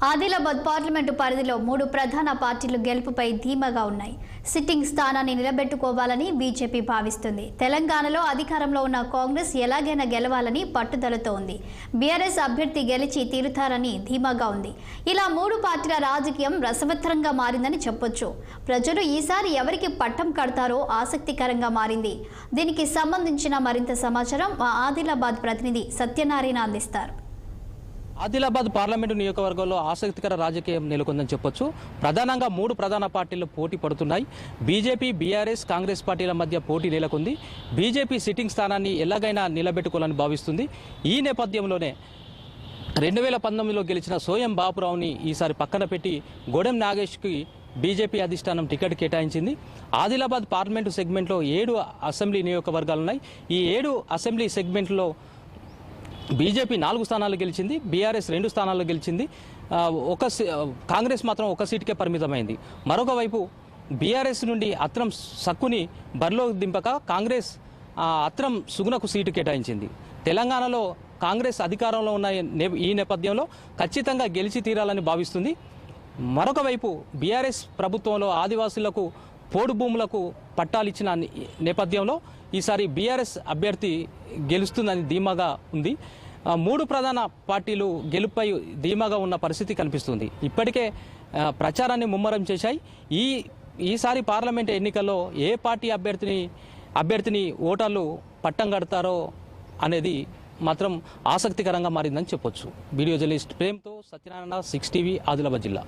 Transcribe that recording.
Adilabad parliament పరిధిలో 3 ప్రధాన పార్టీలు గెలుపుపై ధీమాగా ఉన్నాయి. సిట్టింగ్ స్థానాన్ని నిలబెట్టుకోవాలని బీజేపీ భావిస్తుంది. తెలంగాణలో అధికారంలో ఉన్న కాంగ్రెస్ ఎలాగైనా గెలవాలని పట్టుదలతో ఉంది. బీఆర్ఎస్ అభ్యర్థి గెలిచి తీరుతారని ధీమాగా ఉంది. ఇలా 3 పార్టీల రాజకీయం రసవత్తరంగా మారిందని చెప్పొచ్చు. ప్రజలు ఈసారి ఎవరికి పట్టం కడతారో ఆసక్తికరంగా మారింది. దీనికి సంబంధించిన మరింత సమాచారం మా ఆదిలాబాద్ ప్రతినిధి సత్యనారాయణ అందిస్తారు. ఆదిలాబాద్ పార్లమెంటు నియోజకవర్గంలో ఆసక్తికర రాజకీయం నెలకొందని చెప్పొచ్చు. ప్రధానంగా 3 ప్రధాన పార్టీలు పోటీ పడుతున్నాయి. బీజేపీ, బీఆర్ఎస్, కాంగ్రెస్ పార్టీల మధ్య పోటీ నెలకొంది. బీజేపీ సిట్టింగ్ స్థానాన్ని ఎలాగైనా నిలబెట్టుకోవాలని భావిస్తుంది. ఈ నేపథ్యంలోనే 2019లో గెలిచిన సోయం బాపురావుని ఈసారి పక్కన పెట్టి గోడెం నాగేష్కి బీజేపీ అధిష్టానం టికెట్ కేటాయించింది. ఆదిలాబాద్ పార్లమెంటు సెగ్మెంట్లో 7 అసెంబ్లీ నియోజకవర్గాలున్నాయి. ఈ 7 అసెంబ్లీ సెగ్మెంట్లో బీజేపీ 4 స్థానాలు గెలిచింది, బీఆర్ఎస్ 2 స్థానాలు గెలిచింది. కాంగ్రెస్ మాత్రం 1 సీటుకే పరిమితమైంది. మరొక వైపు బీఆర్ఎస్ నుండి అత్రం సక్కుని బరిలో దింపక కాంగ్రెస్ అత్రం సుగుణకు సీటు కేటాయించింది. తెలంగాణలో కాంగ్రెస్ అధికారంలో ఉన్న ఈ నేపథ్యంలో ఖచ్చితంగా గెలిచి తీరాలని భావిస్తుంది. మరొక వైపు బీఆర్ఎస్ ప్రభుత్వంలో ఆదివాసులకు పోడు భూములకు పట్టాలిచ్చిన నేపథ్యంలో ఈసారి బీఆర్ఎస్ అభ్యర్థి గెలుస్తుందని ధీమాగా ఉంది. 3 ప్రధాన పార్టీలు గెలుపుపై ధీమాగా ఉన్న పరిస్థితి కనిపిస్తుంది. ఇప్పటికే ప్రచారాన్ని ముమ్మరం చేశాయి. ఈసారి పార్లమెంట్ ఎన్నికల్లో ఏ పార్టీ అభ్యర్థిని ఓటర్లు పట్టం కడతారో అనేది మాత్రం ఆసక్తికరంగా మారిందని చెప్పొచ్చు. వీడియో జర్నలిస్ట్ ప్రేమ్తో సత్యనారాయణ, 6 టీవీ, ఆదిలాబాద్ జిల్లా.